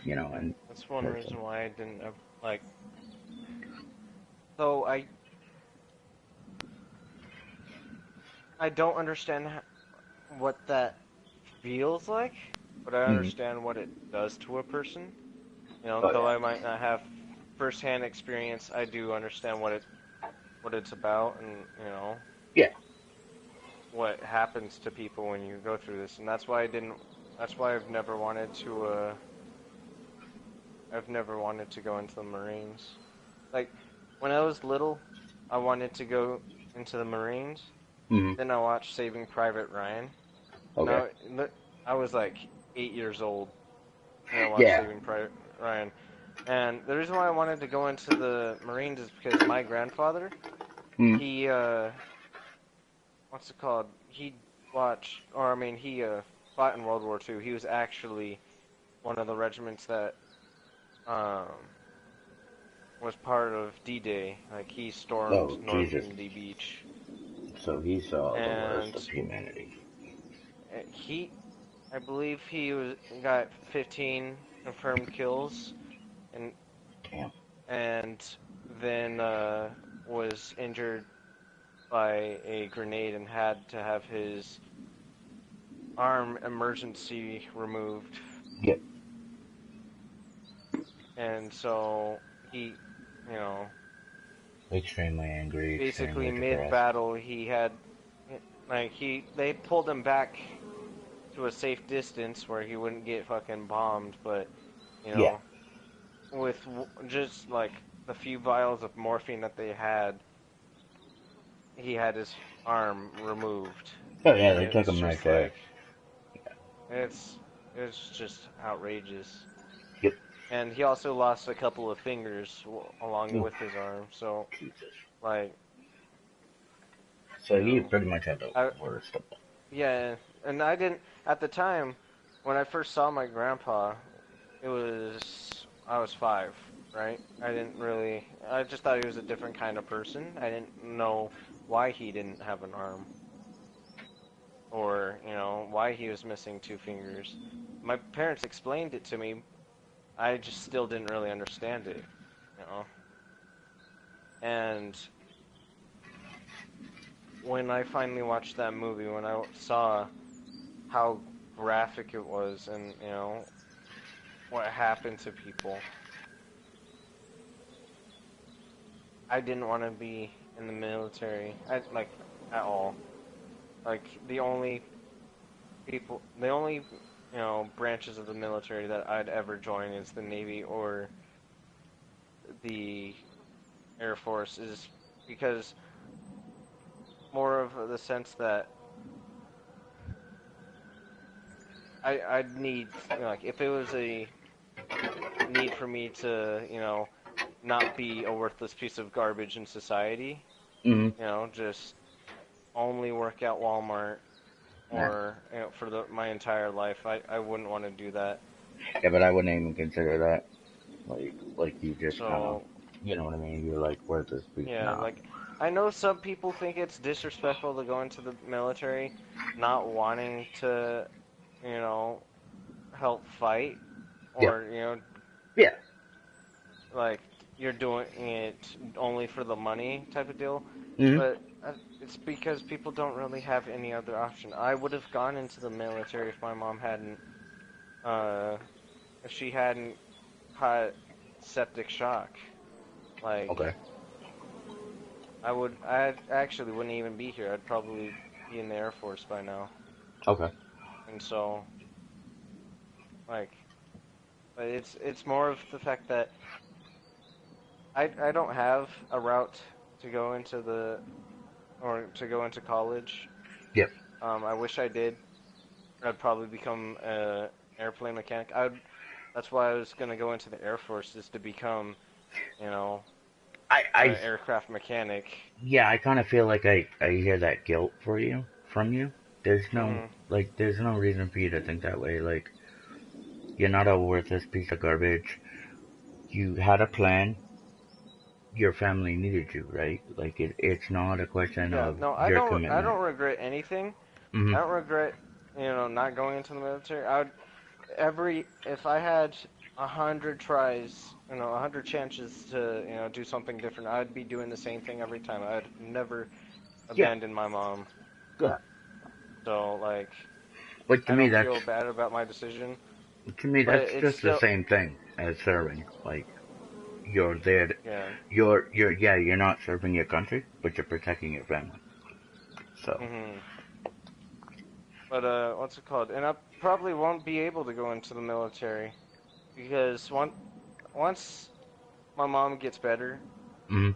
you know, and That's one reason why I didn't like. So I don't understand what that feels like, but I understand what it does to a person. You know, oh though yeah, I might not have firsthand experience, I do understand what it's about, and you know yeah, what happens to people when you go through this, and that's why I didn't. That's why I've never wanted to. I've never wanted to go into the Marines. Like when I was little, I wanted to go into the Marines. Then I watched Saving Private Ryan. okay, Now I was like 8 years old when I watched yeah, Saving Private Ryan. And the reason why I wanted to go into the Marines is because my grandfather, he what's it called? He watched, or I mean, he fought in World War II. He was actually one of the regiments that um was part of D-Day. Like he stormed oh Jesus, Normandy Beach, so he saw the worst and of humanity. I believe got 15 confirmed kills, and Damn. and then was injured by a grenade and had to have his arm emergency removed. Yep. And so he, you know, Extremely angry, basically extremely depressed. mid-battle they pulled him back to a safe distance where he wouldn't get fucking bombed, but you Yeah. know, with just like the few vials of morphine that they had, he had his arm removed, Oh yeah, and they took it's him right just there. like it's it's just outrageous. Yep. And he also lost a couple of fingers along Ooh, with his arm, so Jesus. like So you he know, pretty much had the I worst of it. yeah, and I didn't at the time when I first saw my grandpa. I was 5, right? I just thought he was a different kind of person. I didn't know why he didn't have an arm, or you know why he was missing 2 fingers. My parents explained it to me. I just still didn't really understand it, you know. And when I finally watched that movie, when I saw how graphic it was, and you know what happened to people, I didn't want to be in the military. Like at all. Like the only branches of the military that I'd ever join is the Navy or the Air Force, is because more of the sense that I'd need, you know, like if it was a need for me to, you know, not be a worthless piece of garbage in society, Mm-hmm. you know, just only work at Walmart Nah. or you know for my entire life, I wouldn't want to do that. Yeah, but I wouldn't even consider that. Like you just kind of, So you know what I mean? You're like, where's this beat? yeah, Nah. like I know some people think it's disrespectful to go into the military not wanting to, you know, help fight, Yeah. or you know, Yeah. like you're doing it only for the money type of deal. Mm-hmm. But it's because people don't really have any other option. I would have gone into the military if my mom hadn't, uh, if she hadn't caught septic shock. Like, Okay. I actually wouldn't even be here. I'd probably be in the Air Force by now. Okay. And so, like, but it's more of the fact that I don't have a route to go into to go into college. Yep. I wish I did. I'd probably become a airplane mechanic. That's why I was gonna go into the Air Force, is to become, you know, an I, aircraft mechanic. yeah, I kind of feel like I hear that guilt from you. Mhm. There's no reason for you to think that way. Like, you're not a worthless piece of garbage. You had a plan. Your family needed you, right? Like, it's not a question Yeah. of No, your I commitment. don't regret anything. Hmm. I don't regret, you know, not going into the military. If I had 100 tries, 100 chances to, do something different, I'd be doing the same thing every time. I'd never Yeah, abandon my mom. yeah. So, like, But I don't feel bad about my decision, to me, but that's it's just the still, same thing as serving. Like, you're there. yeah. You're not serving your country, but you're protecting your family. So, hmm But, what's it called? And I probably won't be able to go into the military because once my mom gets better, mm,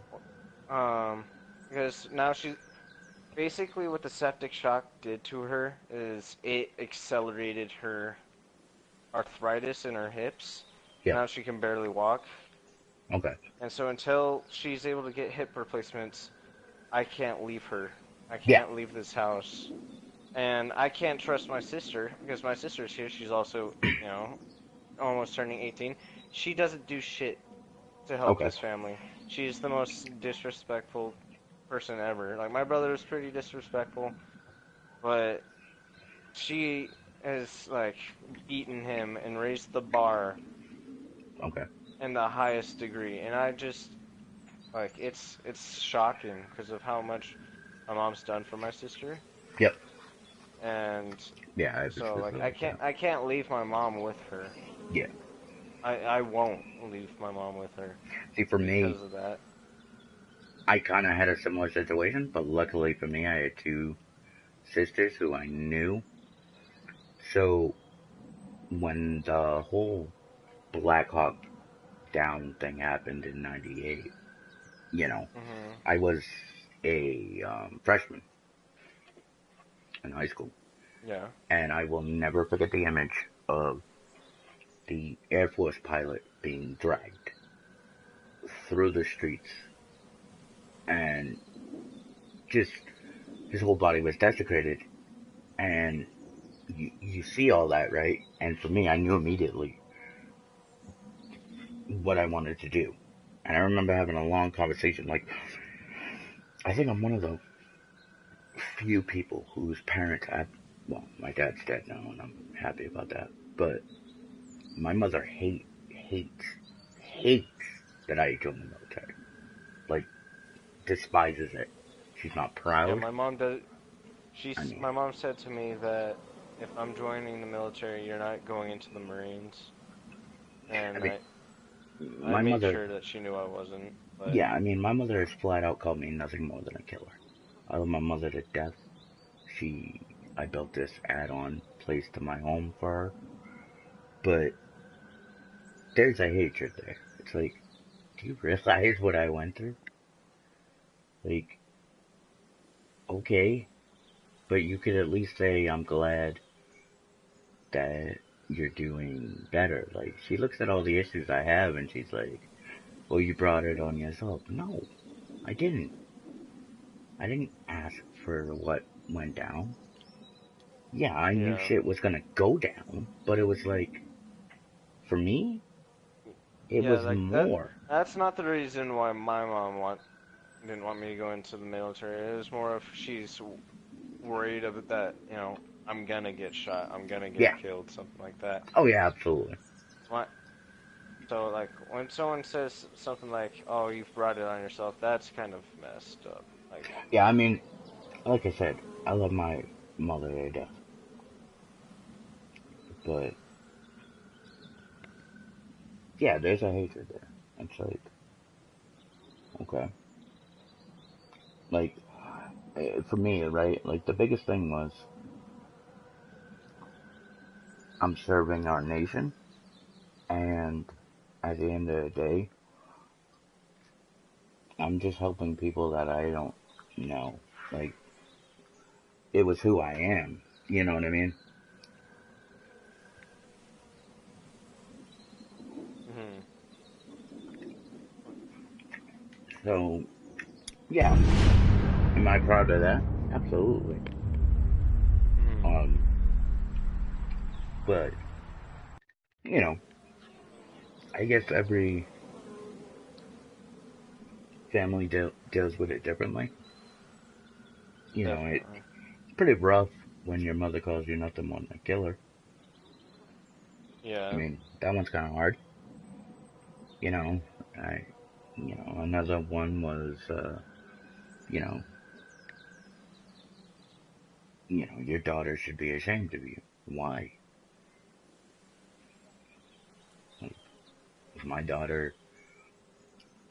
um, because now she's basically what the septic shock did to her is it accelerated her arthritis in her hips. yeah, Now she can barely walk. okay, And so until she's able to get hip replacements, I can't leave her. I yeah, can't leave this house. And I can't trust my sister because my sister's here. She's also, almost turning 18. She doesn't do shit to help okay, this family. She's the most disrespectful person ever. Like my brother is pretty disrespectful, but she has like beaten him and raised the bar okay, in the highest degree. And I just like it's shocking because of how much my mom's done for my sister. yep, And yeah. I so just like feel like that. I can't leave my mom with her. Yeah. I won't leave my mom with her See, for me, because of that. I kind of had a similar situation, but luckily for me, I had two sisters who I knew. So when the whole Black Hawk Down thing happened in '98, you know, Mhm. I was a freshman in high school, Yeah. and I will never forget the image of the Air Force pilot being dragged through the streets, and just his whole body was desecrated, and you see all that, right? And for me, I knew immediately what I wanted to do. And I remember having a long conversation. Like, I think I'm one of the few people whose parents have, well, my dad's dead now, and I'm happy about that. But my mother hates that I joined the military. Like, despises it. She's not Yeah, proud. my mom does. I mean, My mom said to me that if I'm joining the military, you're not going into the Marines, I and mean, I my made mother, sure that she knew I wasn't. But yeah, I mean, my mother has flat out called me nothing more than a killer. I love my mother to death. I built this add-on place to my home for her, but there's a hatred there. It's like, do you realize what I went through? Like, okay, but you could at least say, I'm glad that you're doing better. Like, she looks at all the issues I have and she's like, well, you brought it on yourself. No, I didn't. I didn't ask for what went down. Yeah, I knew yeah, shit was gonna go down, but it was like, for me, it yeah, was like that. more. That's not the reason why my mom didn't want me to go into the military. It was more of she's worried about that. I'm gonna get shot. I'm gonna Yeah. get killed. Something like that. Oh, yeah, absolutely. My, so like when someone says something like, "Oh, you've brought it on yourself," that's kind of messed up. Like, Yeah, I mean, like I said, I love my mother to death, but yeah, there's a hatred there. It's like, okay, like for me, right? Like the biggest thing was I'm serving our nation, and at the end of the day, I'm just helping people that I don't know. Like it was who I am. You know what I mean? hmm So yeah, am I proud of that? Absolutely. hmm Um, but you know, I guess every family deals with it differently. You know, definitely. it's pretty rough when your mother calls you nothing more than a killer. I Yeah. mean, that one's kind of hard. You know, another one was, you know, your daughter should be ashamed of you. Why? Like, if my daughter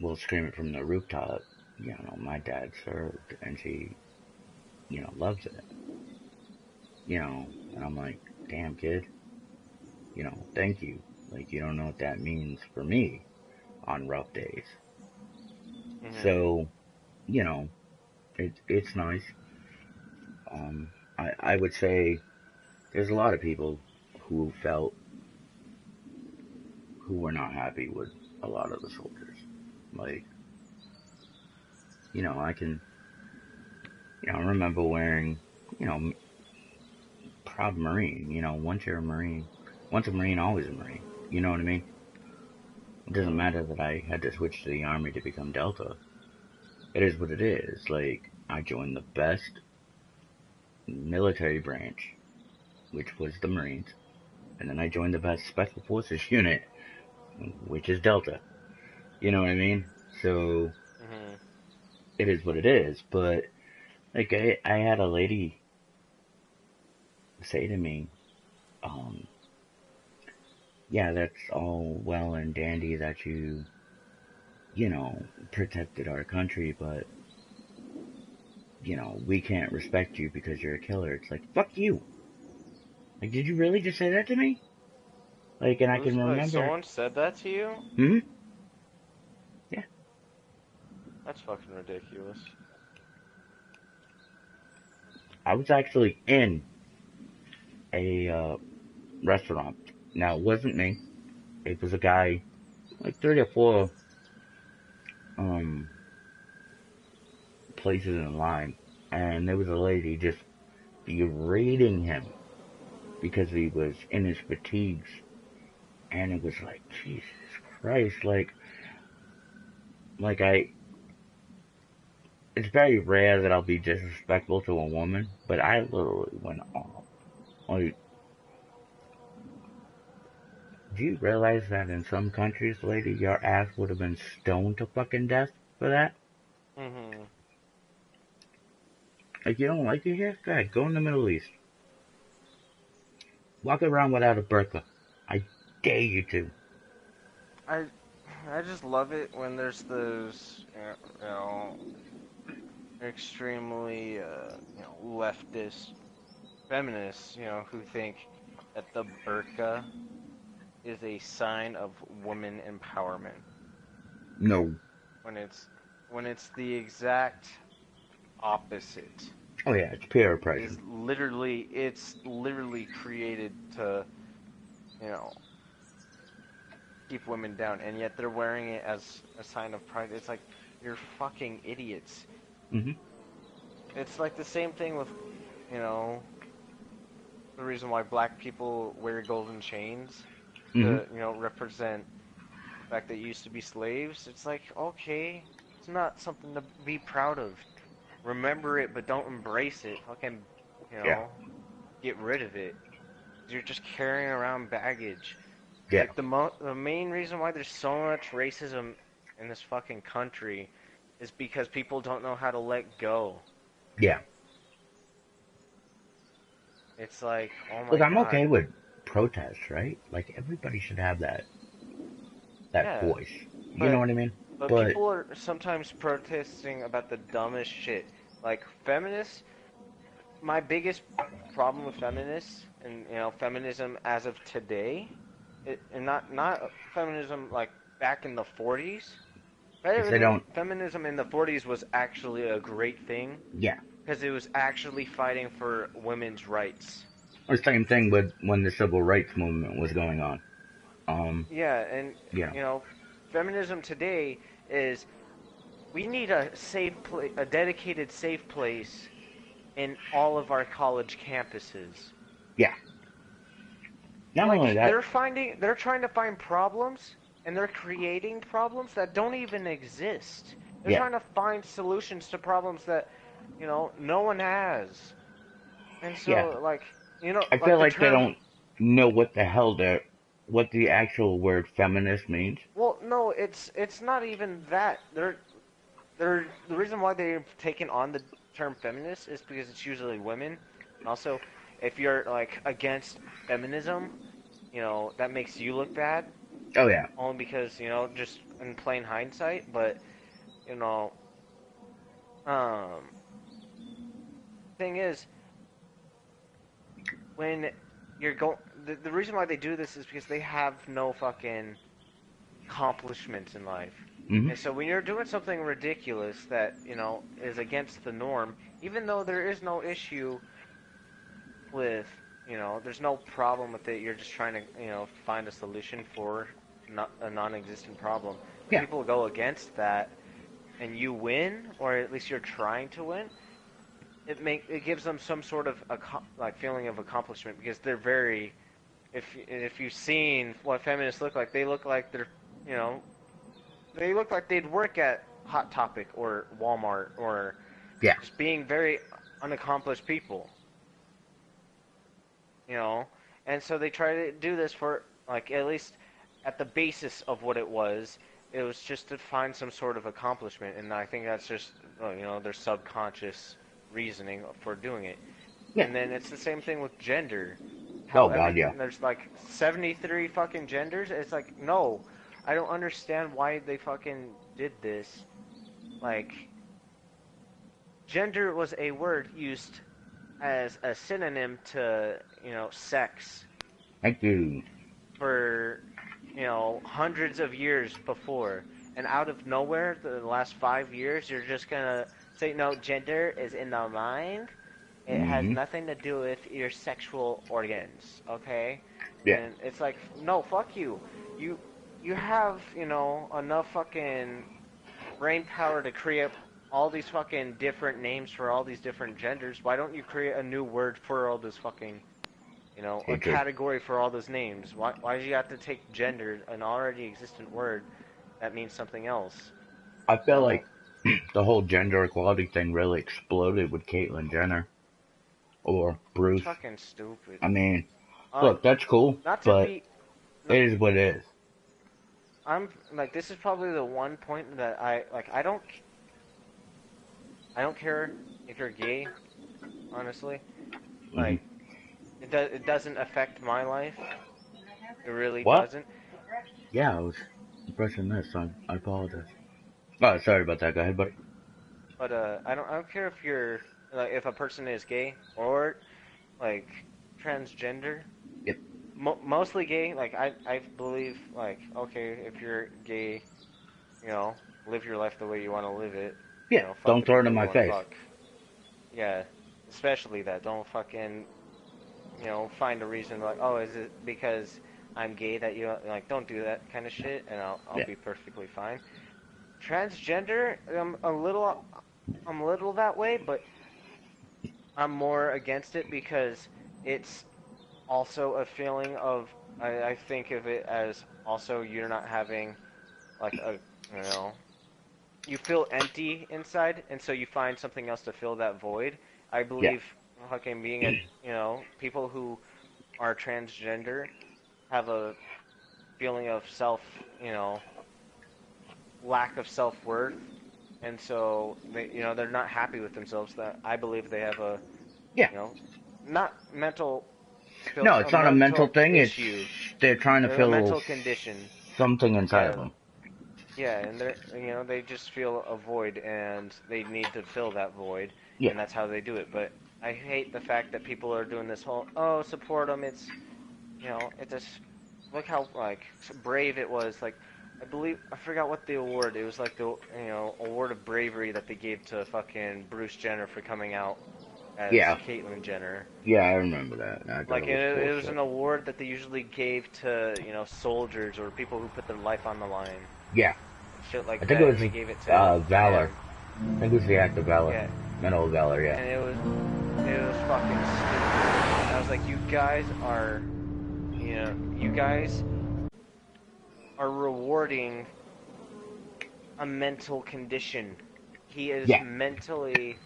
will scream it from the rooftop, my dad served, and she, loves it. And I'm like, damn kid, thank you. Like, you don't know what that means for me on rough days. Mm-hmm. So, you know, it's nice. I would say there's a lot of people who were not happy with a lot of the soldiers. Like, I can, I remember wearing, you know, proud Marine. Once a Marine, always a Marine. You know what I mean? It doesn't Mm-hmm. matter that I had to switch to the Army to become Delta. It is what it is. Like, I joined the best military branch, which was the Marines, and then I joined the best Special Forces unit, which is Delta. You know what I mean? So, Mm-hmm. it is what it is. But, like, I had a lady say to me, um, yeah, that's all well and dandy that protected our country, but, we can't respect you because you're a killer. It's like, fuck you. Like, did you really just say that to me? Like, and I Who's can like remember, someone said that to you? hmm? Yeah. That's fucking ridiculous. I was actually in a, restaurant. Now, it wasn't me. It was a guy, like 3 or 4, um, places in line. And there was a lady just berating him because he was in his fatigues. And it was like, Jesus Christ, like it's very rare that I'll be disrespectful to a woman, but I literally went off. Like, do you realize that in some countries, lady, your ass would have been stoned to fucking death for that? Mm-hmm. Like, you don't like it here? Go ahead, go in the Middle East. Walk around without a burqa. I dare you to. I I just love it when there's those extremely leftist feminists who think that the burqa is a sign of woman empowerment No. when it's the exact opposite. Oh yeah, it's peer Is oppression. literally it's literally created to you know keep women down, and yet they're wearing it as a sign of pride. It's like you're fucking idiots. Mm-hmm. It's like the same thing with you know the reason why black people wear golden chains Mm-hmm. to represent the fact that you used to be slaves. It's like, okay, it's not something to be proud of. Remember it, but don't embrace it. Fucking, you Yeah. know, get rid of it. You're just carrying around baggage. Yeah. Like the main reason why there's so much racism in this fucking country is because people don't know how to let go. Yeah. It's like, oh Look, my I'm god. okay with protests, right? Like, everybody should have that Yeah, voice. You know but what I mean? but But people are sometimes protesting about the dumbest shit. Like feminists, my biggest problem with feminists and feminism as of today, and not feminism like back in the 40s. if they don't, Feminism in the 40s was actually a great thing yeah. because it was actually fighting for women's rights. Or same thing with when the civil rights movement was going on. Um, Yeah, and yeah. you know, feminism today is we need a a dedicated safe place in all of our college campuses. Yeah. Not only Like that, they're trying to find problems and they're creating problems that don't even exist. They're yeah. trying to find solutions to problems that, no one has. And Yeah. so I like feel the like they term don't know what the actual word feminist means. well, no, it's not even that. The reason why they've taken on the term feminist is because it's usually women. And also, if you're like against feminism, that makes you look bad. Oh yeah. Only because, just in plain hindsight. But, you know, um, thing is, when you're going, the reason why they do this is because they have no fucking accomplishments in life. Mm-hmm. And so when you're doing something ridiculous that, is against the norm, even though there is no issue with, there's no problem with it, you're just trying to, find a solution for not a non-existent problem. When Yeah. people go against that and you win, or at least you're trying to win, it gives them some sort of like feeling of accomplishment because they're very, if you've seen what feminists look like, they look like they're, you know, they look like they'd work at Hot Topic or Walmart or Yeah. just being very unaccomplished people, and so they try to do this for, like, at least at the basis of what it was just to find some sort of accomplishment, and I think that's just, their subconscious reasoning for doing it. Yeah. And then it's the same thing with gender. Oh God, yeah. There's like 73 fucking genders. It's like, no, I don't understand why they fucking did this. Like, gender was a word used as a synonym to, sex Thank you. for, hundreds of years before. And out of nowhere, the last 5 years, you're just gonna say, no, gender is in the mind. It has Mm-hmm. nothing to do with your sexual organs, okay? Yeah. And it's like, no, fuck you. You have, enough fucking brain power to create all these fucking different names for all these different genders. Why don't you create a new word for all this fucking, a Hatred. category for all those names? Why do you have to take gender, an already existent word, that means something else? I feel like the whole gender equality thing really exploded with Caitlyn Jenner or It's Bruce. fucking stupid. I mean, look, that's cool, Not to but be. it is what it is. I'm like, this is probably the one point that I like. I don't care if you're gay, honestly. Mm-hmm. Like, it doesn't affect my life. It really What? doesn't. Yeah, I was pressing this. I apologize. Oh, sorry about that. Go ahead, buddy. But I don't care if you're, like, if a person is gay or like transgender. Yep. Mostly gay. Like, I believe, like, okay, if you're gay, live your life the way you want to live it. Yeah. Fuck Don't the throw it in people you my want to face. fuck. Yeah, especially that. Don't fucking, find a reason like, oh, is it because I'm gay that you like? Don't do that kind of shit, and I'll Yeah. be perfectly fine. Transgender, I'm a little that way, but I'm more against it because it's also a feeling of, I think of it as also you're not having like you know you feel empty inside, and so you find something else to fill that void. I Yeah. believe fucking being people who are transgender have a feeling of lack of self-worth, and so they're not happy with themselves. That I believe they have a, Yeah. not mental, No, a it's not a mental mental thing. It's issue, they're trying to a fill mental condition. something inside of Yeah, them. yeah, and they just feel a void, and they need to fill that void, Yeah. and that's how they do it. But I hate the fact that people are doing this whole, oh, support them. It's just, look how like brave it was. Like, I forgot what the award. It was like the award of bravery that they gave to fucking Bruce Jenner for coming out as Yeah. Caitlyn Jenner. Yeah, I remember that. I thought Like, it was it was bullshit. an award that they usually gave to soldiers or people who put their life on the line, Yeah. shit I like think it that, was and they gave it to Valor. him. I think it was the act of Valor. Yeah, Mental Valor, yeah. and it was fucking stupid. And I was like, you guys are rewarding a mental condition. He is Yeah. mentally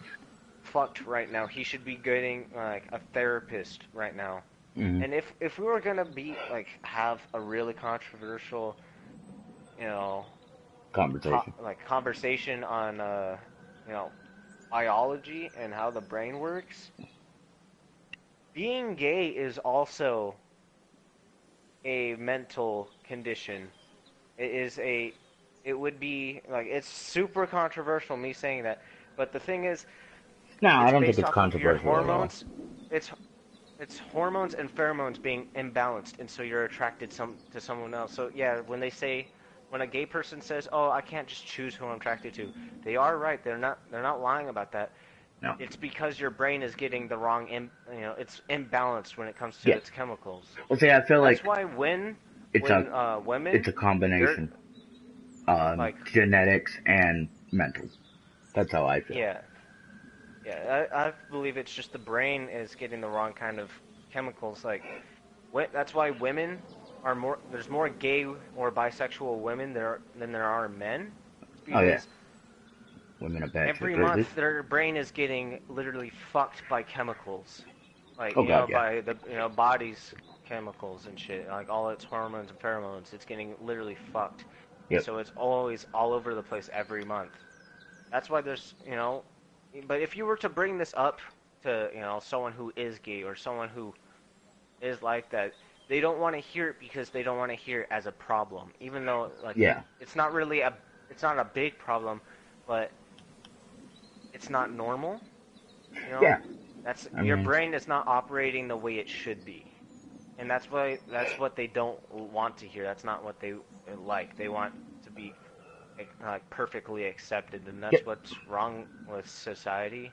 fucked right now. He should be getting like a therapist right now. Mm-hmm. And if we were gonna be like have a really controversial you know, Conversation. conversation on, you know, biology and how the brain works. Being gay is also a mental condition. It would be like, it's super controversial me saying that, but the thing is, No, I it's don't think based it's off of your controversial at all. hormones. It's hormones and pheromones being imbalanced, and so you're attracted to someone else. So yeah, when a gay person says, "Oh, I can't just choose who I'm attracted to," they are right. They're not lying about that. No. It's because your brain is getting the wrong, it's imbalanced when it comes to Yes. its chemicals. Well, see, I feel That's like why women, it's a combination, like, genetics and mental. That's how I feel. yeah, yeah. I believe it's just the brain is getting the wrong kind of chemicals. Like, that's why women are more. There's more gay or bisexual women than there are men. Oh yeah. Because Women are bad every shit lately. month their brain is getting literally fucked by chemicals, like, Oh god, yeah. by the body's chemicals and shit, like all its hormones and pheromones. It's getting literally fucked. Yep. So it's always all over the place every month. That's why there's, but if you were to bring this up to, someone who is gay or someone who is like that, they don't want to hear it because they don't want to hear it as a problem, even though, like, Yeah. it's not a big problem, but it's not normal. Yeah. Your brain is not operating the way it should be. And that's what they don't want to hear. That's not what they like. They want to be, like, perfectly accepted, and that's what's wrong with society.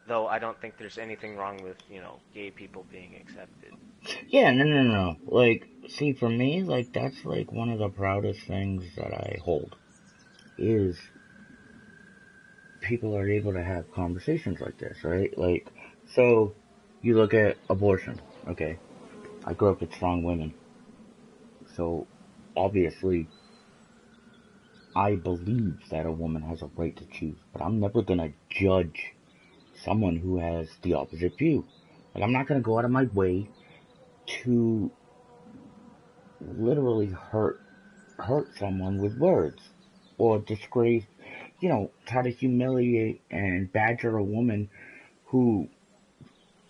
Though I don't think there's anything wrong with, gay people being accepted. Yeah, no. Like, see, for me, like, that's, like, one of the proudest things that I hold, is people are able to have conversations like this, right? Like, so, you look at abortion, okay? I grew up with strong women. So, obviously, I believe that a woman has a right to choose, but I'm never gonna judge someone who has the opposite view. Like, I'm not gonna go out of my way to literally hurt someone with words, or disgrace, try to humiliate and badger a woman who,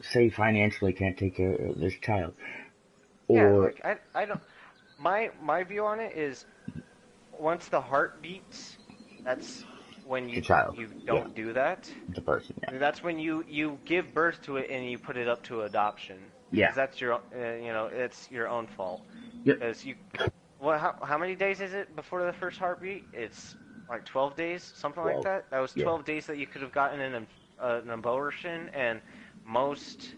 say, financially can't take care of this child. Yeah, Or, like, I don't. My view on it is, once the heart beats, that's when the child. you don't do that. The person, yeah. That's when you give birth to it and you put it up to adoption. Yeah. Because that's your, it's your own fault. Yep. Because how many days is it before the first heartbeat? It's like 12 days, something 12. like that. That was 12 days that you could have gotten an abortion, and most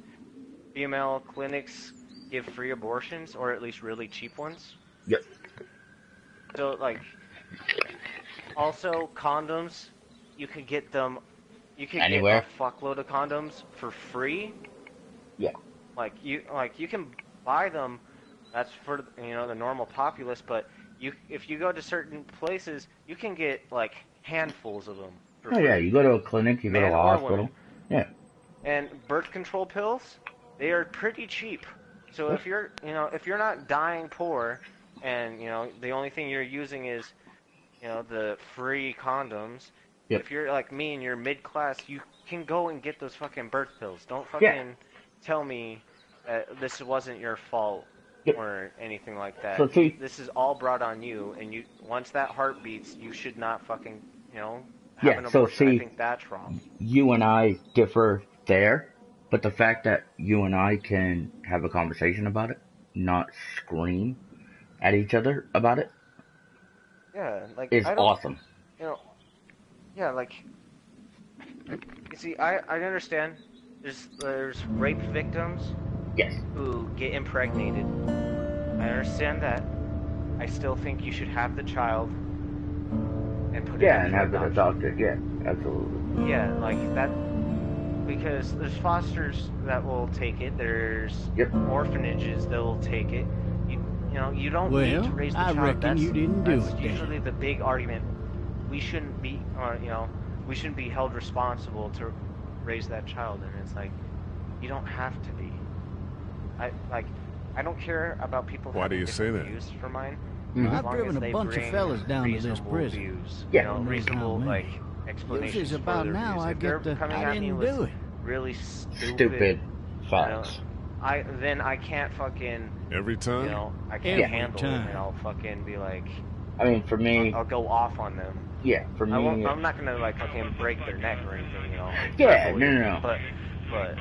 female clinics give free abortions, or at least really cheap ones. Yep. So, like, also condoms, you could get them. You could Anywhere. get a fuckload of condoms for free. Yeah. Like you can buy them. That's for the normal populace, but if you go to certain places, you can get like handfuls of them. For free. Yeah. You go to a clinic, you go to a hospital. Women. Yeah. And birth control pills, they are pretty cheap. So if you're not dying poor, and the only thing you're using is the free condoms. Yep. If you're like me and you're mid-class, you can go and get those fucking birth pills. Don't fucking tell me that this wasn't your fault or anything like that. So, see, this is all brought on you, and once that heart beats, you should not fucking have an abortion. So, see, I think that's wrong. You and I differ there, but the fact that you and I can have a conversation about it, not scream at each other about it, is awesome. Yeah, like, you see, I understand there's rape victims who get impregnated. I understand that. I still think you should have the child and put it in and have it adopted. Yeah, absolutely. Yeah, like that, because there's fosters that will take it. There's orphanages that will take it. You don't need to raise the child. I reckon you didn't do it. That's usually the big argument. We shouldn't be, we shouldn't be held responsible to raise that child, and it's like, you don't have to be. I don't care about people. Why do you say that? Views for mine. I've driven a bunch of fellas down to this prison. Views, Yeah. you know, reasonable like explanations Usually for about their now views. I If get they're the coming I at me didn't with do it. really Stupid facts. then I can't fucking Every time? you know, I can't Every handle time. it, and I'll fucking be like, I mean, for me, I'll go off on them. yeah, for me, I'm not gonna like fucking break their neck or anything, you know. Yeah, verbally, no. But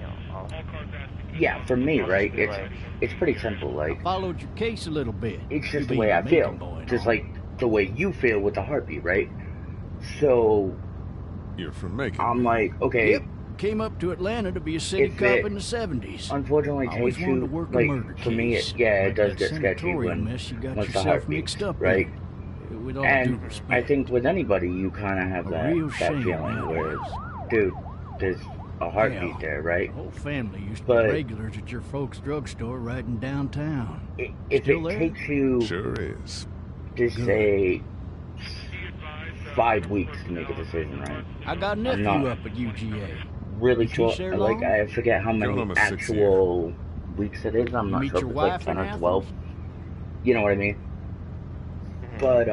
you know, Yeah, for me, I'll right? just be like, It's pretty simple. Like, I followed your case a little bit. it's You just the being way a I feel, Macon boy and just all. like the way you feel with the heartbeat, right? So You're from Macon. I'm like, okay. Yep. Came up to Atlanta to be a city If cop it in the 70s. unfortunately I always takes wanted you, to work a like, murder for me, case. it Like does that get sketchy senatorial when mess you got once the yourself heartbeat, mixed up right? in. With all due And respect. I think with anybody, you kind of have A that real shame feeling that where, was. dude, there's a heartbeat Hell, there, right? The whole family used to But- be regulars at your folks' drugstore right in downtown. If Still it there? takes you, Sure is. just say, 5 weeks to make a decision, right? I got a nephew not- up at UGA. Really Is he short. there Like, long? I forget how many Going on my 6th actual weeks it is. I'm You not meet sure if your it's like wife 10 in or 12. Athens? You know what I mean? mhm. But,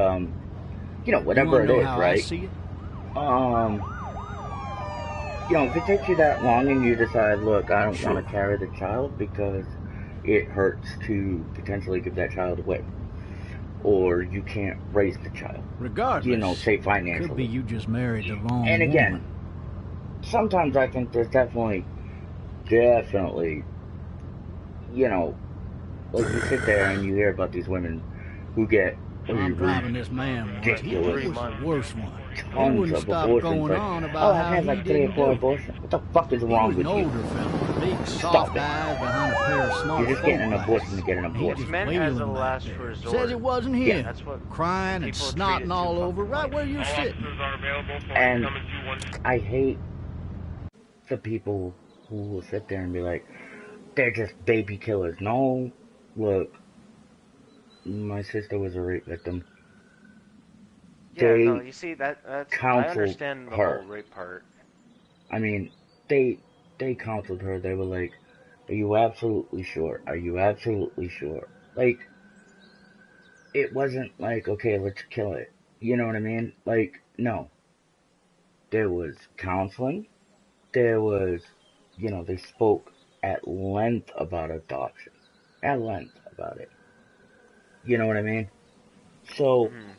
you know, You whatever wanna it know is, how I right? see it? You know, if it takes you that long and you decide, look, I don't want to carry the child because it hurts to potentially give that child away, or you can't raise the child, Regardless, you know, say could be financially. you just married the wrong And again, woman. sometimes I think there's definitely, you know, like you sit there and you hear about these women who get I'm driving this man once. He ridiculous. was the worst one. He tons wouldn't of stop abortions. going Like, on oh, about I've how had he like 3 or didn't 4 do it. abortions. What the fuck is He wrong was with an you? older fella, big Stop soft it. eyes behind a pair of smart You're just getting an folk abortion glasses. to get an And he abortion. just It's meant as a wailing back last there. resort. Says it wasn't him. Yeah. That's what Crying and people treat snotting it too all over fucking right light. where you're sitting. And I hate the people who will sit there and be like, they're just baby killers. No, look, my sister was a rape victim. Yeah, They no, you see that's I counseled understand the her. whole rape part. I mean, they counseled her. They were like, are you absolutely sure? Are you absolutely sure? Like, it wasn't like, okay, let's kill it. You know what I mean? Like, no. There was counseling. There was, you know, they spoke at length about adoption. At length about it. You know what I mean? So, Mhm.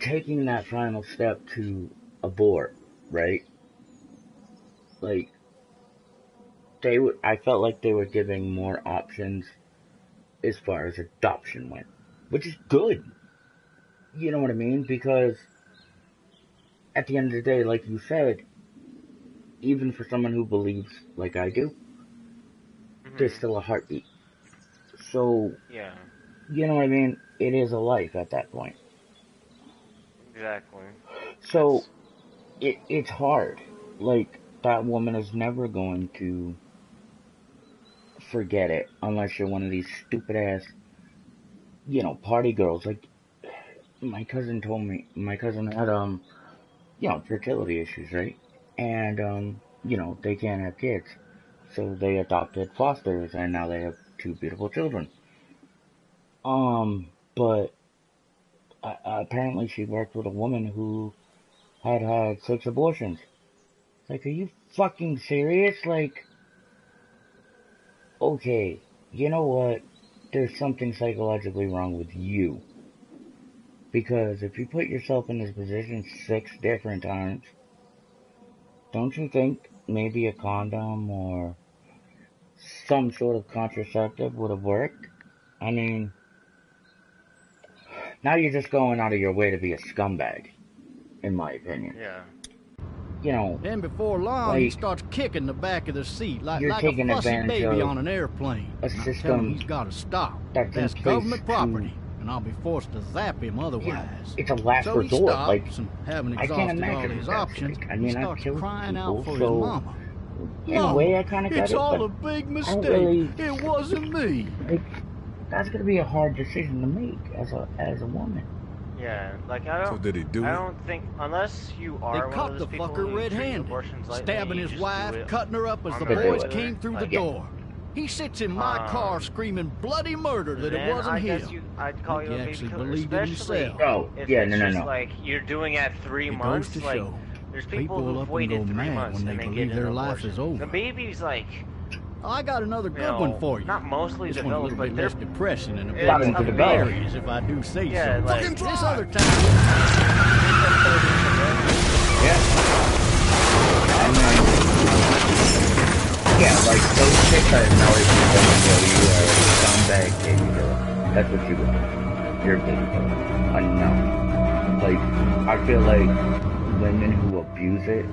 taking that final step to abort, right? Like, I felt like they were giving more options as far as adoption went, which is good. You know what I mean? Because at the end of the day, like you said, even for someone who believes like I do, there's Mhm. still a heartbeat. So, Yeah, you know what I mean? It is a life at that point. exactly. So, it's hard. Like, that woman is never going to forget it unless you're one of these stupid ass, you know, party girls. Like, my cousin told me, my cousin had, you know, fertility issues, right? And, you know, they can't have kids. So they adopted fosters and now they have 2 beautiful children. But apparently she worked with a woman who had 6 abortions. Like, are you fucking serious? Like, okay, you know what? There's something psychologically wrong with you. Because if you put yourself in this position 6 different times, don't you think maybe a condom or some sort of contraceptive would have worked? I mean, now you're just going out of your way to be a scumbag, in my opinion. Yeah. You know, Then before long, he like, starts kicking the back of the seat like you're a taking fussy advantage baby of on an airplane. a And I tell him system he's got to stop. that's in That's place government to, property, and I'll be forced to zap him you know, otherwise. it's a last So he resort. stops, Like, and having I can't exhausted all imagine his what that's options, like. I he mean, I've starts killed crying people, out for his so mama. in a Mama, way I kind of get it's it, all but a big I don't mistake. really, It wasn't me. like, that's gonna be a hard decision to make as a woman. Yeah, like So did he do I it? don't think unless you They are one caught of the those people fucker who treat red-handed, abortions lightly, stabbing you his just wife, do it cutting her up as on the the They do boys it. came through the Like, Yeah. door. He sits in my car screaming bloody murder that it wasn't him. I'd call you a baby actually killer, believed it especially himself. Oh, if yeah, it's no. just like you're doing at 3 It months. goes to Like, show, there's people will who've up and waited go 3 mad months when they and they believe get an their life abortion. is over. The baby's like, I got another you good know, one for you. not mostly This one's a developed, little but bit they're less depressing and a bit Got more into the belly. hilarious, if I do say yeah, so. like This other time, Yeah. And then, yeah, like those chicks are always going to go, you are a scumbag baby killer. That's what you are. You're a baby killer. Enough. Like, I feel like women who abuse it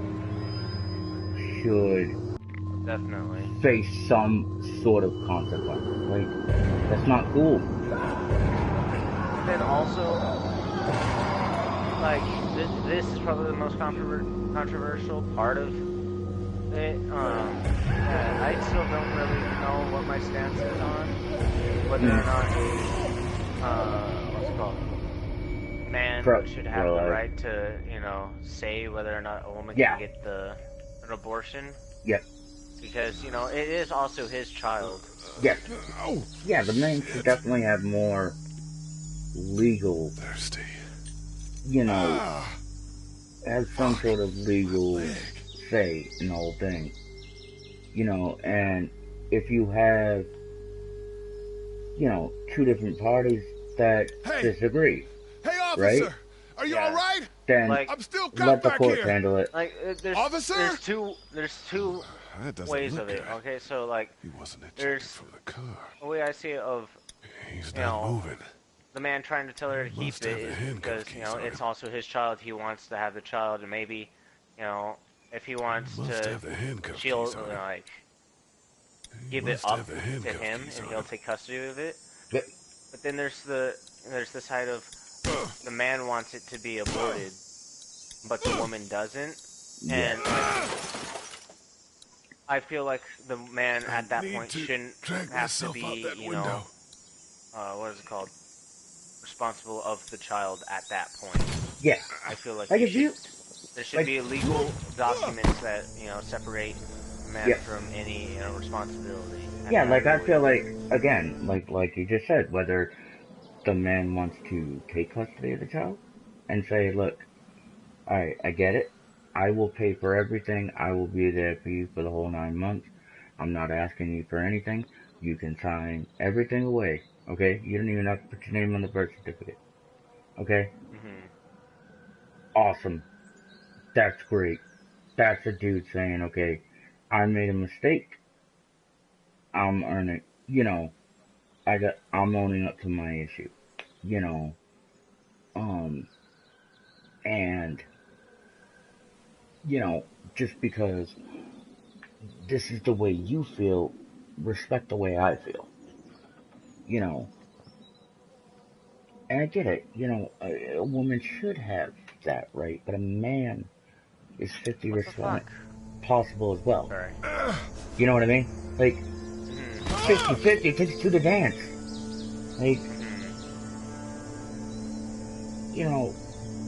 should definitely face some sort of consequence. Like, that's not cool. then also, like, this is probably the most controversial part of it. I still don't really know what my stance is on whether or not what's it called? Man should have the right to, you know, say whether or not a woman can get an abortion. Yep. Because, you know, it is also his child. Yes. Yeah, the man should definitely have more legal, Thirsty. you know, have some sort of legal say in the whole thing. You know, and if you have, you know, two different parties that disagree, Hey, officer! Right? Are you alright? Then Like, I'm still let the back court here. handle it. Like, Officer? there's two That doesn't ways look of it. good. Okay, so like, He wasn't ejected there's from the car. a way I see it of, He's you not know, moving. the man trying to tell her to keep Must have it the is handcuff because, you know, keys on it's him. also his child. He wants to have the child, and maybe, you know, if he wants Must to, have the handcuff she'll, keys on him. like, He give it must up have the to handcuff him, keys and on he'll him. take custody of it. Yep. But then there's the side of the man wants it to be aborted, but the woman doesn't, and like, I feel like the man at that point shouldn't have to be, you know, what is it called? Responsible of the child at that point. Yeah. I feel like Like if you, there should be legal documents that, you know, separate the man from any, you know, responsibility. Yeah, like I feel like, again, like you just said, whether the man wants to take custody of the child and say, look, alright, I get it. I will pay for everything. I will be there for you for the whole 9 months. I'm not asking you for anything. You can sign everything away, okay? You don't even have to put your name on the birth certificate, okay? Awesome. That's great. That's a dude saying, okay, I made a mistake. I'm earning, you know, I'm owning up to my issue, you know, and, you know, just because this is the way you feel, respect the way I feel, you know, and I get it, you know, a woman should have that right, but a man is 50% possible as well. Sorry. You know what I mean? Like, 50-50 takes two to dance. Like, you know,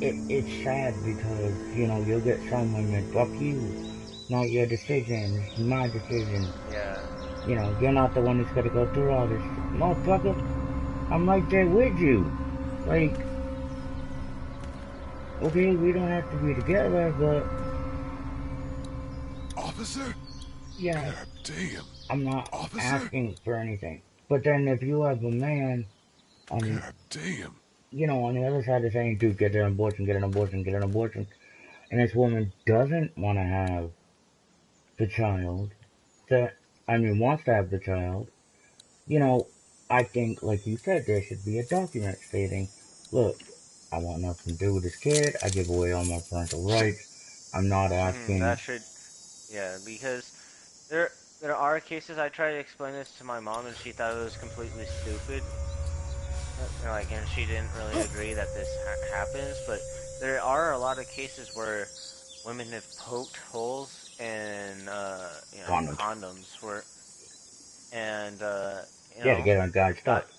it's sad because, you know, you'll get some women, fuck you, not your decision, it's my decision. Yeah. You know, you're not the one that's gonna go through all this. Motherfucker, I'm right there with you. Like, okay, we don't have to be together, but... Officer? Yeah. God damn. I'm not asking for anything. But then if you have a man on, God damn. you know, on the other side of saying, dude, get an abortion, get an abortion, get an abortion, and this woman doesn't want to have the child, wants to have the child, you know, I think, like you said, there should be a document stating, look, I want nothing to do with this kid, I give away all my parental rights, I'm not asking... That should, yeah, because there are cases, I tried to explain this to my mom and she thought it was completely stupid. Like, and she didn't really agree that this happens, but there are a lot of cases where women have poked holes in, you know, condoms where, and, you know, to get on God's stuff.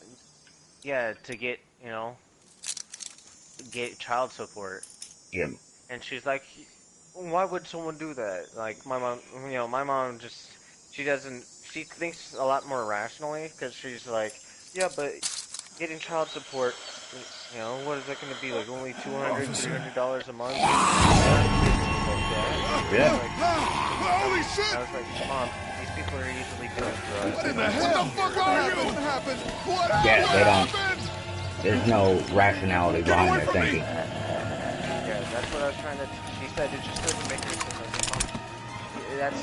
Yeah, to get, you know, get child support. Yeah. And she's like, why would someone do that? Like, my mom, you know, my mom just, she doesn't, she thinks a lot more rationally because she's like, yeah, but getting child support, you know, what is that going to be like? Only $200, $300 a month? Yeah. Holy shit! I was like, Mom, these people are usually doing drugs. What in the hell? What the fuck are you? What happened? What happened? There's no rationality behind their thinking. Yeah, that's what I was trying to. She said it just doesn't make any sense. I was like, Mom, that's the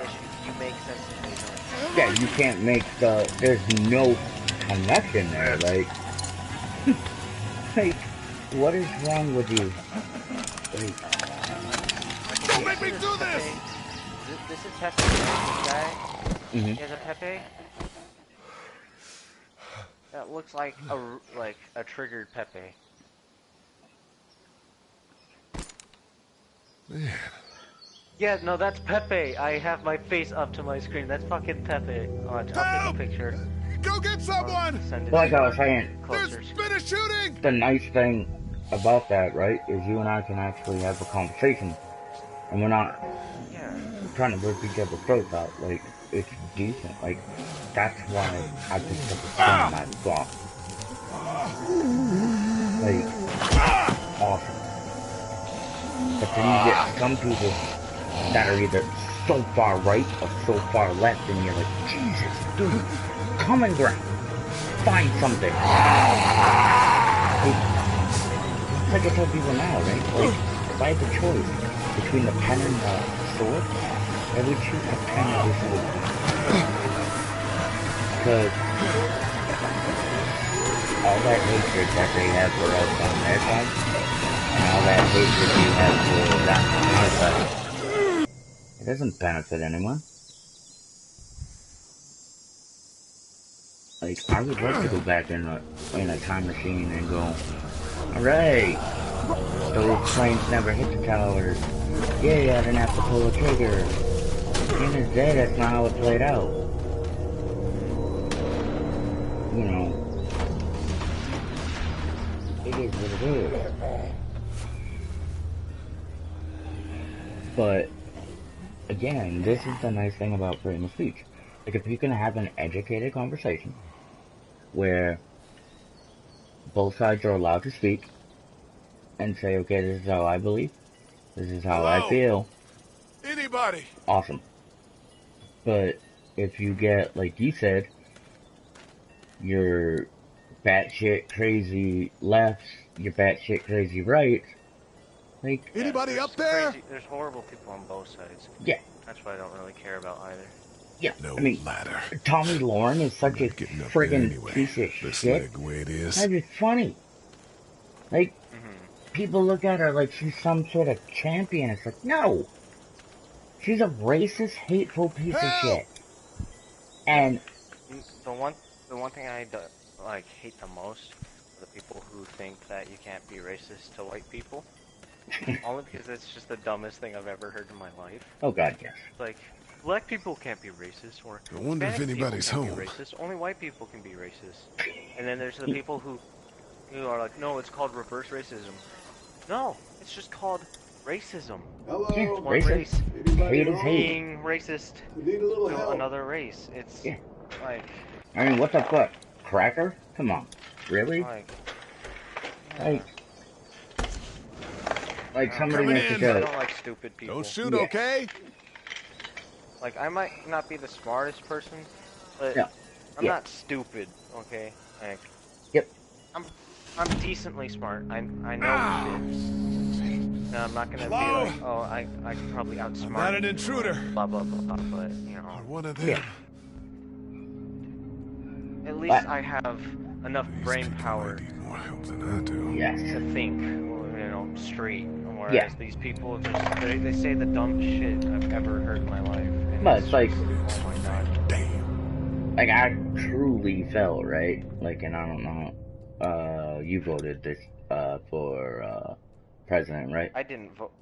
issue. You make sense to me. Yeah, you can't make there's no connection there, like, what is wrong with you? Like, Don't make me do this! This is Pepe, right? This guy? mm-hmm. He has a Pepe? That looks like a triggered Pepe. Man. Yeah, no, that's Pepe. I have my face up to my screen. That's fucking Pepe. Oh, I'll take a picture. Go get someone! Like I was saying, Closer. There's been a shooting! the nice thing about that, right, is you and I can actually have a conversation, and we're not trying to rip each other's throats out. Like, it's decent. Like, that's why I picked up the phone and I thought, like, awesome. But then you get some people that are either so far right or so far left, and you're like, Jesus, dude, common ground. Find something. Like I tell people now, right? Like, if I had the choice between the pen and the sword, I would choose the pen and the sword. Because all that hatred that they have for us on their side, and all that hatred we have for that on our side, it doesn't benefit anyone. Like, I would love to go back in a time machine and go, alright, those planes never hit the towers. Yay, I didn't have to pull a trigger. At the end of the day, that's not how it played out. You know, it is what it is. But, again, this is the nice thing about freedom of speech. Like, if you can have an educated conversation, where both sides are allowed to speak and say, okay, this is how I believe, this is how I feel. Anybody? Awesome. But if you get, like you said, your batshit crazy lefts, your batshit crazy rights, like... Anybody up there? There's horrible people on both sides. Yeah. That's what I don't really care about either. Yeah, no I mean, ladder. Tommy Lauren is such a friggin' piece of shit. The way it is. That is funny. Like, people look at her like she's some sort of champion. It's like, no! She's a racist, hateful piece of shit. And... The one thing I hate the most are the people who think that you can't be racist to white people. Only because it's just the dumbest thing I've ever heard in my life. Oh god, yes. Like, black people can't be racist, or I wonder if anybody's home. be racist. Only white people can be racist. And then there's the people who are like, no, it's called reverse racism. No, it's just called racism. Hello. Yeah, It's one racist. race Hate is hate. being racist We need a little to help. another race. It's like, I mean, what the fuck? Cracker? Come on. Really? Like somebody Coming needs to in. go. I don't like stupid people. Don't shoot, Yeah. okay? Like, I might not be the smartest person, but Yeah. I'm Yeah. not stupid, okay? Like, Yep. I'm decently smart. I know shit. And I'm not gonna be like, oh, I can probably outsmart. I'm not an intruder. Blah blah blah. But you know, Or one of them. Yeah. at least I have enough These brain people power might need more help than I do. Yes. to think, you know, straight. Whereas Yeah. these people just they say the dumbest shit I've ever heard in my life. And But it's like, oh my god. Damn. like I truly felt, right? Like, and I don't know, you voted this, for, president, right? I didn't vote.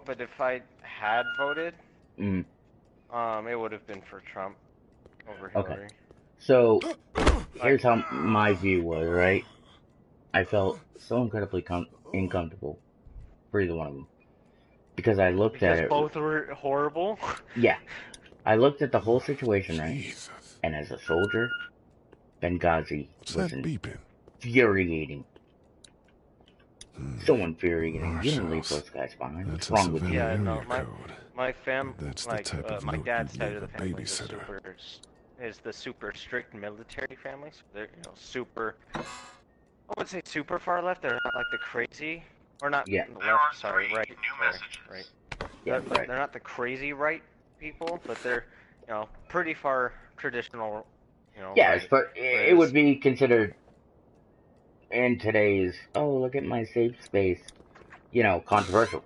But if I had voted, it would have been for Trump over Hillary. Okay. So, here's how my view was, right? I felt so incredibly uncomfortable for either one of them. Because I looked at it. Both were horrible? Yeah. I looked at the whole situation, right? Jesus. And as a soldier, Benghazi What's was that beeping? infuriating. So infuriating. You didn't leave Marshals. those guys behind. That's What's a wrong with you? Savannah Yeah, no, area code. my That's the like type of my note dad's you'd side leave of the a family babysitter. is the super strict military family. So they're super. I wouldn't say super far left. They're not like the crazy, or not Yeah. left. Sorry, right. Right. Yeah, right. They're not the crazy right people, but they're pretty far traditional. Yes, right. but it would be considered in today's, oh, look at my safe space, controversial.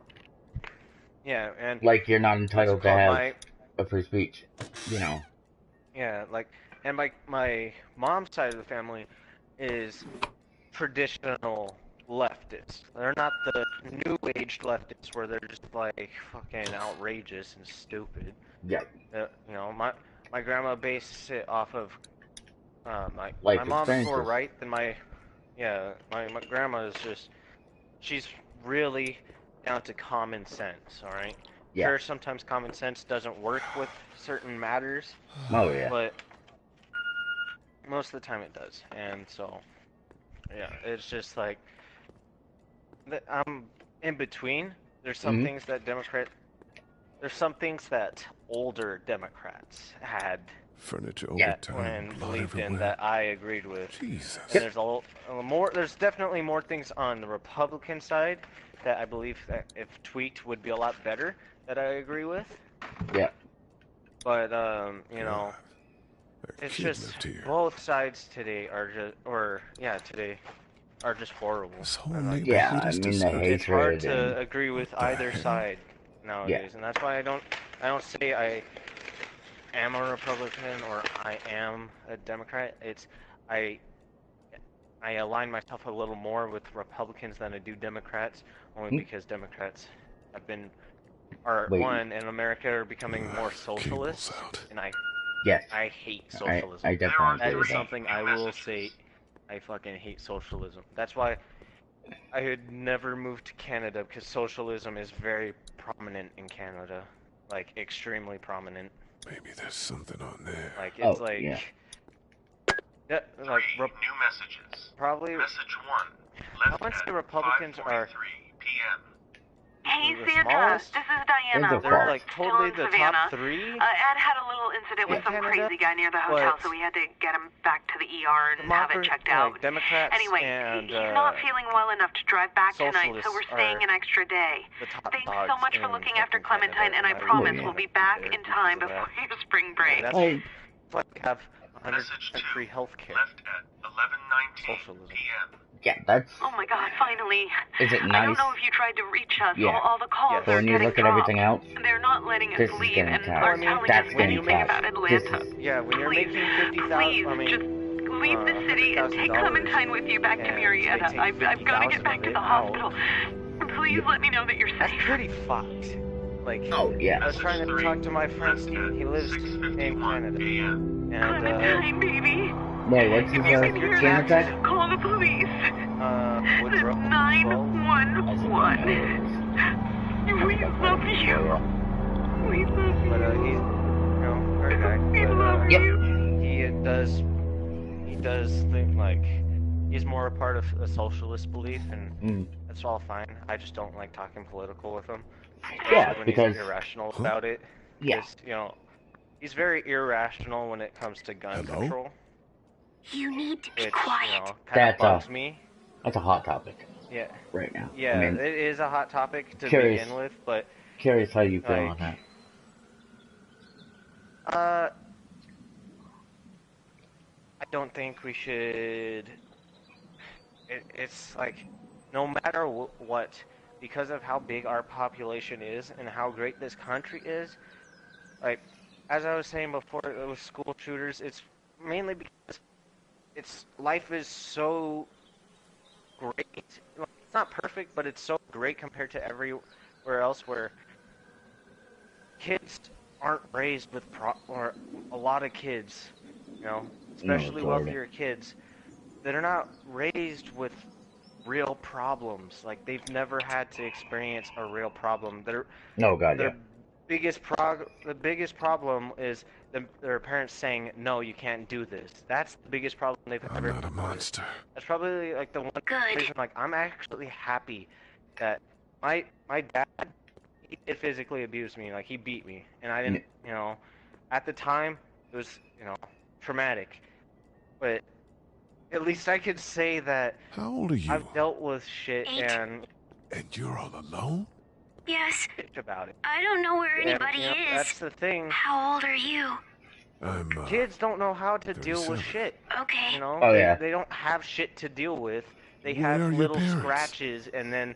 Yeah, and Like you're not entitled to have a free speech, Yeah, and my mom's side of the family is traditional leftists. They're not the new age leftists where they're just like fucking outrageous and stupid. Yeah. My grandma based it off of my Life mom's more experiences. right than my grandma is just she's really down to common sense. All right. Yeah. Sure, sometimes common sense doesn't work with certain matters. Oh yeah. But most of the time it does, and so yeah, it's just like I'm in between. There's some things that there's some things that older Democrats had Furniture and believed in that I agreed with. Jesus. And there's definitely more things on the Republican side that I believe that if tweaked would be a lot better that I agree with. Yeah. But it's just both sides today are just horrible. Yeah, I mean the hatred. It's hard to agree with either side nowadays, and that's why I don't say I am a Republican or I am a Democrat. It's I align myself a little more with Republicans than I do Democrats, only because Democrats one in America are becoming more socialist, and I hate socialism. I definitely that agree is with something I will say. I fucking hate socialism. That's why I would never move to Canada, because socialism is very prominent in Canada, like extremely prominent. Maybe there's something on there. Like it's new messages. Probably. Message 1. I wouldn't say Republicans are. p.m. Hey Sandra, this is Diana. They're like totally the Savannah. top 3. Ed had a little incident with some crazy guy near the hotel, so we had to get him back to the ER and have it checked out. Democrats anyway, and, he's not feeling well enough to drive back tonight, so we're staying an extra day. Thanks so much for looking after Clementine, and I promise we'll be back in time before your spring break. That's have 100% free health care. Left at 11:19 p.m. Yeah, that's. Oh my God! Finally. Is it nice? I don't know if you tried to reach us. Yeah. All the calls are when you getting look at dropped. everything else, They're not letting us this is leave getting and tough. are telling That's us getting anything tough. about Atlanta. When you're Please, making 50,000, please, I mean, just leave the city and take Clementine with you back to Murrieta. I've got to get back to the hospital. Please let me know that you're safe. That's pretty fucked. Like, oh yeah. I was trying to talk to my friend Steve. He lives in Canada. And Clementine, baby. Wait, what's his camera tag? Call the police. Woodrow. 911. We love you. We love you. But he's, great guy. We love you. He does think like he's more a part of a socialist belief, and that's all fine. I just don't like talking political with him. Yeah, when because he's irrational about it. Yeah. He's very irrational when it comes to gun control. You need to be Which, quiet. Kind of bugs me. That's a hot topic. Yeah. Right now. Yeah, I mean, it is a hot topic to curious, begin with, but curious how you feel on that. I don't think we should. It's like, no matter what, because of how big our population is and how great this country is, like, as I was saying before with school shooters, it's mainly because life is so great. It's not perfect, but it's so great compared to everywhere else where kids aren't raised with or a lot of kids, especially wealthier kids, that are not raised with real problems. Like, they've never had to experience a real problem. biggest problem is their parents saying, no, you can't do this. That's the biggest problem they've ever. I'm not a monster. That's probably like the one reason. Like, I'm actually happy that my dad, he did physically abuse me. Like, he beat me, and I didn't. You know, at the time it was, you know, traumatic, but at least I could say that. How old are you? I've dealt with shit. 8. And you're all alone? Yes. About it. I don't know where anybody is. That's the thing. How old are you? I'm, Kids don't know how to deal with 37. shit. Okay. You know? Oh, yeah. They don't have shit to deal with. They Where have are your little parents? scratches, and then,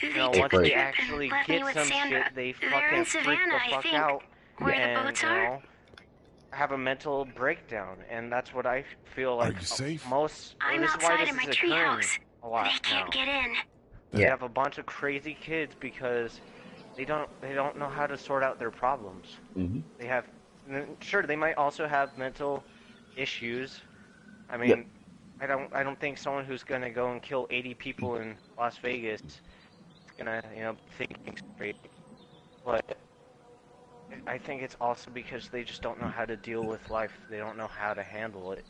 you They know, took once a they trip actually and left me get with some Sandra. shit, they They're fucking in freak Savannah, the I fuck think. out. Where the And, boats you are? know, have a mental breakdown, and that's what I feel like. Are you safe? I'm this is why outside this of my is occurring treehouse. a lot They can't now. get in. They Yeah. have a bunch of crazy kids because they don't know how to sort out their problems. Mm-hmm. They have, sure, they might also have mental issues. I mean, I don't think someone who's gonna go and kill 80 people in Las Vegas is gonna, you know, think straight. But I think it's also because they just don't know how to deal with life. They don't know how to handle it.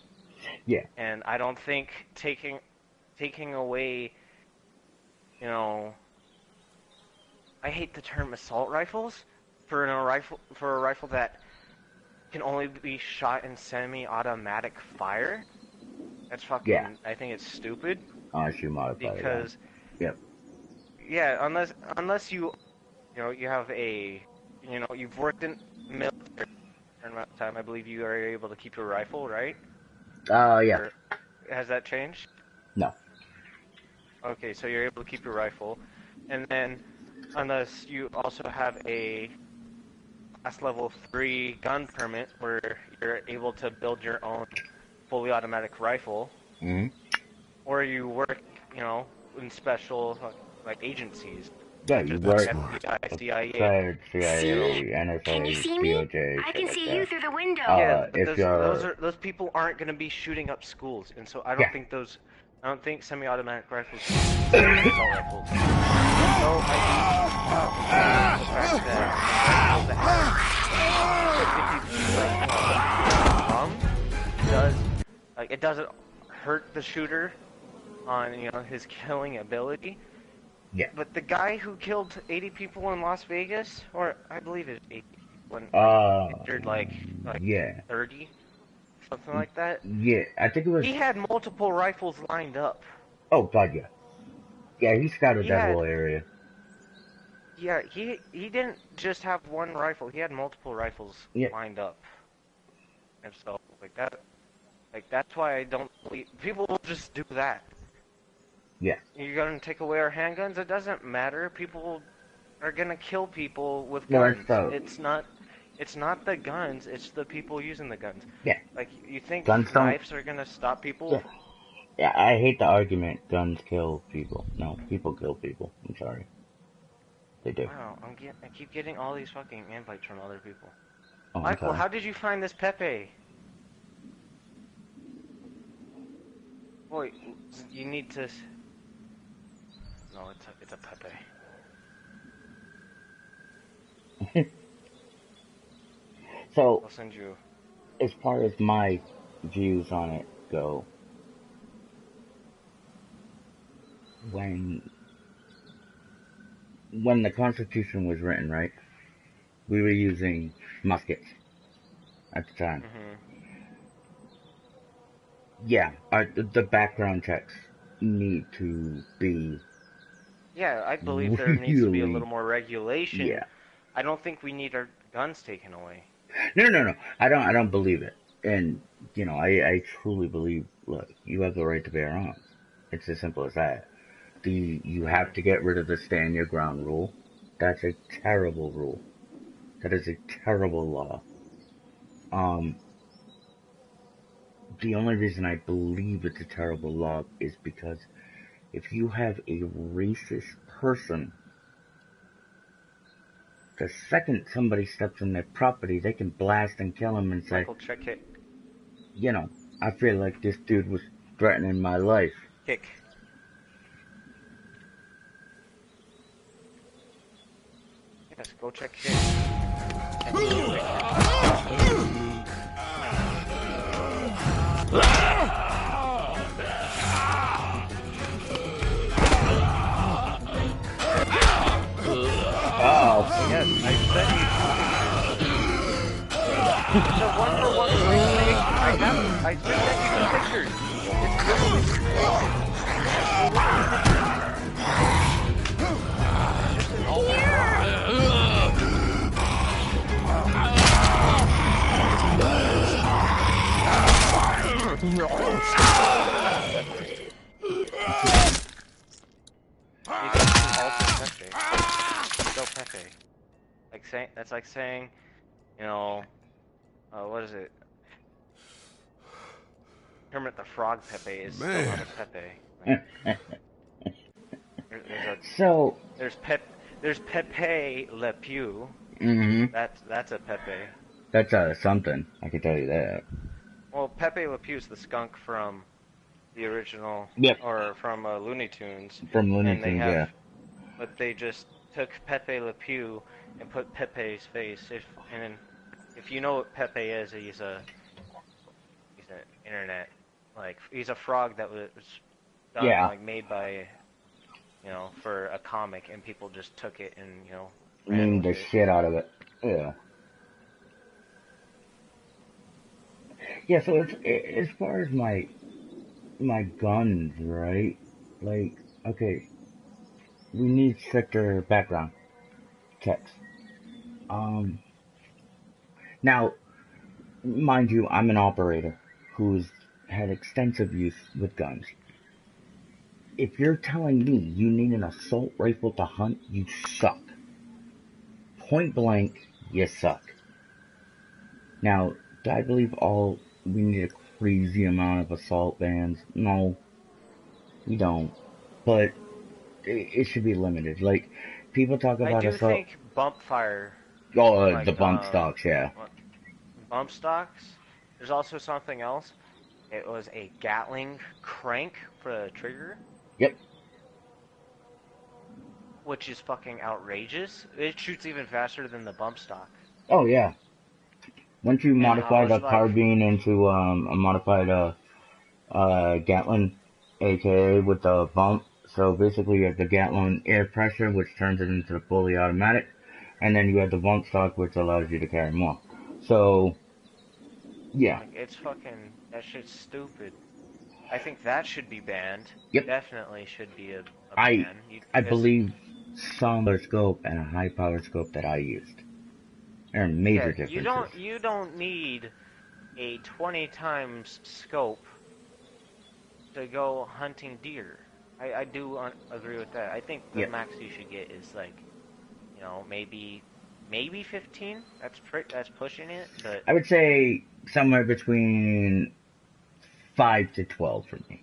Yeah. And I don't think taking away, you know, I hate the term assault rifles for a rifle that can only be shot in semi-automatic fire. That's fucking. Yeah. I think it's stupid. Unless you modify Because. it. Yep. Yeah, unless you know, you have a, you know, you've worked in military for a certain amount of time. I believe you are able to keep your rifle, right? Yeah. Or has that changed? No. Okay, so you're able to keep your rifle, and then unless you also have a class level 3 gun permit where you're able to build your own fully automatic rifle, Mm-hmm. or you work, you know, in special like agencies. Yeah, you work. FBI, CIA. CIA, NSA, Can you see me? DOJ, I can shit see like you that. through the window. Yeah, but if you're... those people aren't going to be shooting up schools, and so I don't think semi-automatic rifles are assault rifles. So I think the fact that does, like, it doesn't hurt the shooter on, you know, his killing ability. Yeah. But the guy who killed 80 people in Las Vegas, or I believe it's 80 people, injured like yeah. 30, something like that. Yeah, I think it was... He had multiple rifles lined up. Oh, God, yeah. Yeah, he scouted that whole area. Yeah, he didn't just have one rifle. He had multiple rifles lined up. And so, that's why I don't believe... People will just do that. Yeah. You're gonna take away our handguns? It doesn't matter. People are gonna kill people with guns. It's not the guns, it's the people using the guns. Yeah. Like, you think guns knives are gonna stop people? Yeah, I hate the argument, guns kill people. No, people kill people. I'm sorry. They do. Wow, I keep getting all these fucking invites from other people. Oh, Michael, how did you find this Pepe? Boy, you need to... No, it's a Pepe. So, I'll send you... as far as my views on it go, when the Constitution was written, right, we were using muskets at the time. Yeah, the background checks need to be... Yeah, I believe there needs to be a little more regulation. Yeah. I don't think we need our guns taken away. No. I don't believe it. And, you know, I truly believe, look, you have the right to bear arms. It's as simple as that. You have to get rid of the stand your ground rule. That's a terrible rule. That is a terrible law. The only reason I believe it's a terrible law is because if you have a racist person, the second somebody steps on their property, they can blast and kill him and say, Michael, check kick. You know, I feel like this dude was threatening my life. Kick. Yes, go check here. Check here. Yes, I sent you. It's a one-for-one remake. I just sent you some pictures. It's literally just an Pepe. That's like saying, you know, what is it? Kermit the Frog Pepe is still not a Pepe. Like, there's Pepe Le Pew. That's a Pepe. That's something. I can tell you that. Well, Pepe Le Pew's the skunk from the original, or from Looney Tunes. From Looney Tunes, yeah. But they just took Pepe Le Pew and put Pepe's face. If you know what Pepe is, he's an internet, like, he's a frog that was done, like, made by, you know, for a comic, and people just took it and, you know, memed the shit out of it. Yeah. Yeah, so as far as my guns, right? Like, okay, we need stricter background checks. Now, mind you, I'm an operator who's had extensive use with guns. If you're telling me you need an assault rifle to hunt, you suck. Point blank, you suck. Now, do I believe we need a crazy amount of assault vans? No, we don't. But it should be limited. Like, people talk about assault. I do think bump fire. Oh, like, the bump stocks, yeah. Bump stocks. There's also something else. It was a Gatling crank for the trigger. Yep. Which is fucking outrageous. It shoots even faster than the bump stock. Oh, yeah. Once you modify the carbine into a modified Gatling, aka with the bump, so basically you have the Gatling air pressure, which turns it into the fully automatic, and then you have the bump stock, which allows you to carry more. So, yeah. Like, it's fucking, that shit's stupid. I think that should be banned. Yep. Definitely should be a ban. I believe some power scope and a high power scope that I used. There are major differences. You don't need a 20 times scope to go hunting deer. I do agree with that. I think the max you should get is, like, you know, maybe 15. That's pushing it. But I would say somewhere between 5 to 12 for me.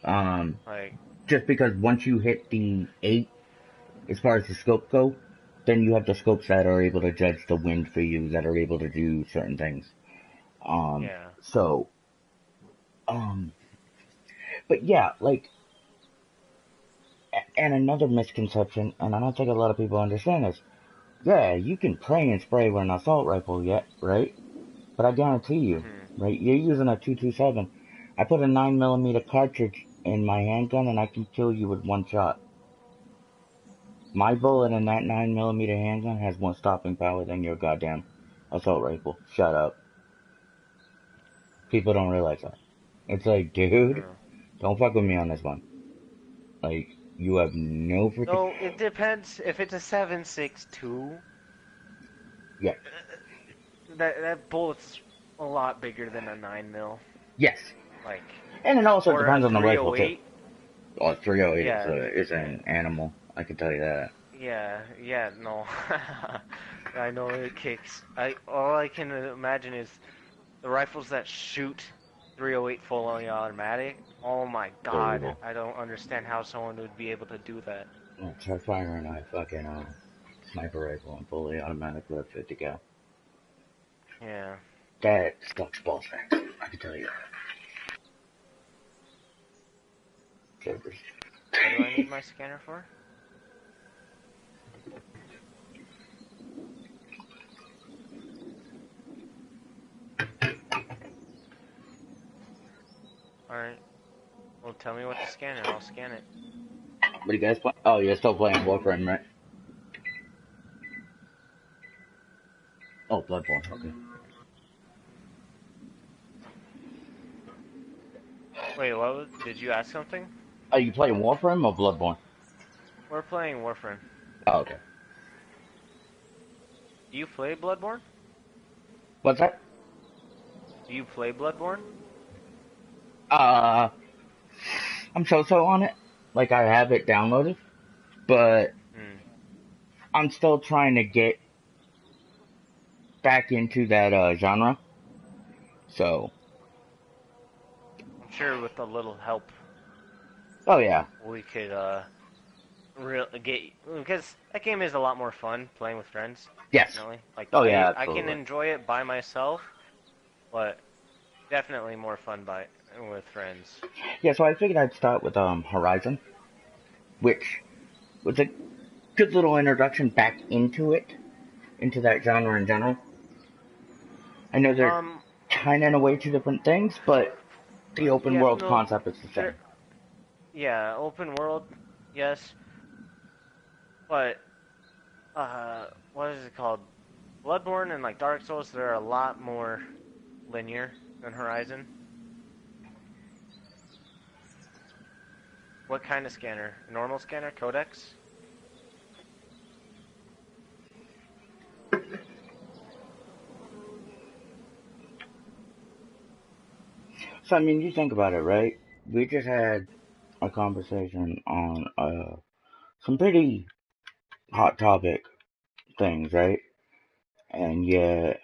Like, just because once you hit the 8, as far as the scope go, then you have the scopes that are able to judge the wind for you, that are able to do certain things. So, but yeah, like, and another misconception, and I don't think a lot of people understand this, yeah, you can pray and spray with an assault rifle, right? But I guarantee you, right, you're using a 227. I put a 9mm cartridge in my handgun and I can kill you with one shot. My bullet in that 9mm handgun has more stopping power than your goddamn assault rifle. Shut up. People don't realize that. It's like, dude, don't fuck with me on this one. Like, you have no freaking... So, it depends. If it's a 7.62... Yeah. That bullet's a lot bigger than a 9mm. Yes. Like... And it also depends on the rifle, too. Oh, 308 is an animal. I can tell you that. Yeah, no. I know it kicks. All I can imagine is the rifles that shoot 308 fully automatic. Oh my god, Horrible. I don't understand how someone would be able to do that. Try firing a fucking sniper rifle and fully automatic with 50 cal. Yeah. That sucks balls back. I can tell you that. What do I need my scanner for? Alright. Well, tell me what to scan and I'll scan it. What are you guys playing? Oh, you're still playing Warframe, right? Oh, Bloodborne, okay. Wait, what was, did you ask something? Are you playing Warframe or Bloodborne? We're playing Warframe. Oh, okay. Do you play Bloodborne? What's that? Do you play Bloodborne? I'm so-so on it. Like, I have it downloaded, but I'm still trying to get back into that genre. So. I'm sure with a little help. Oh yeah. We could get, because that game is a lot more fun playing with friends. Yes. Definitely. Like, oh yeah. I can enjoy it by myself, but definitely more fun with friends. Yeah, so I figured I'd start with Horizon, which was a good little introduction back into that genre in general. I know they're kind of in a way two different things, but the open world concept is the same. Yeah, open world, yes. But, what is it called? Bloodborne and like Dark Souls, they're a lot more linear than Horizon. What kind of scanner? Normal scanner? Codex? So, I mean, you think about it, right? We just had a conversation on some pretty hot topic things, right? And yet,